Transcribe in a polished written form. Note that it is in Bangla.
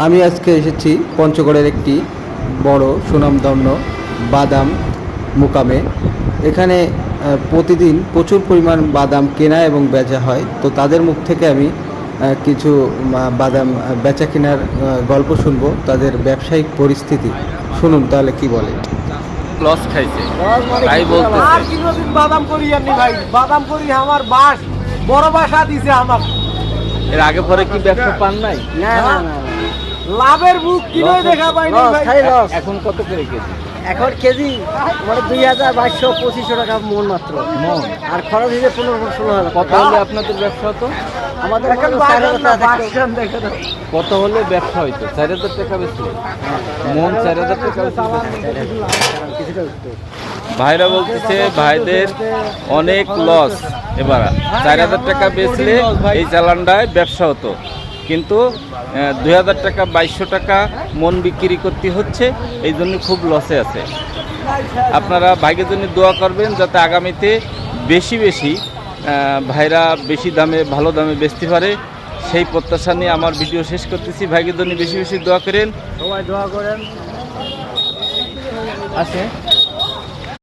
আমি আজকে এসেছি পঞ্চগড়ের একটি বড় সুনামধন্য বাদাম মোকামে। এখানে প্রতিদিন প্রচুর পরিমাণ বাদাম কেনা এবং বেচা হয়। তো তাদের মুখ থেকে আমি কিছু বাদাম বেচা কেনার গল্প শুনবো, তাদের ব্যবসায়িক পরিস্থিতি শুনুন তাহলে কি বলে। লস খাইছে তাই বলতেছে। আর কোনোদিন বাদাম করি আনি ভাই, বাদাম করি আমার বাস বড় বাসা দিছে আমার। এর আগে পরে কি ব্যবসা পান নাই? না না না, লাভের মুখ কিনে দেখা পাইনি ভাই। এখন কত করে কেজি? এখন কেজি মানে 2200-2500 টাকা মন মাত্র মন। আর খরচ হিসেবে 15-16 কত হলে আপনাদের ব্যবসা হতো? আমাদের এখন 4000 টাকা দেখে দাও। কত হলে ব্যবসা হইতো? 4000 টাকা বেশি মন, 4000 টাকা কিছুটা উঠতো। ভাইরা বলতেছে ভাইদের অনেক লস। এবার 4000 টাকা বেচলে এই চালানটায় ব্যবসা হতো, কিন্তু 2000 টাকা 2200 টাকা মন বিক্রি করতে হচ্ছে, এই জন্য খুব লসে আছে। আপনারা ভাইদের জন্য দোয়া করবেন যাতে আগামীতে বেশি বেশি ভাইরা বেশি দামে ভালো দামে বেচতে পারে, সেই প্রত্যাশা নিয়ে আমার ভিডিও শেষ করতেছি। ভাইদের জন্য বেশি বেশি দোয়া করেন, সবাই দোয়া করেন। আছে।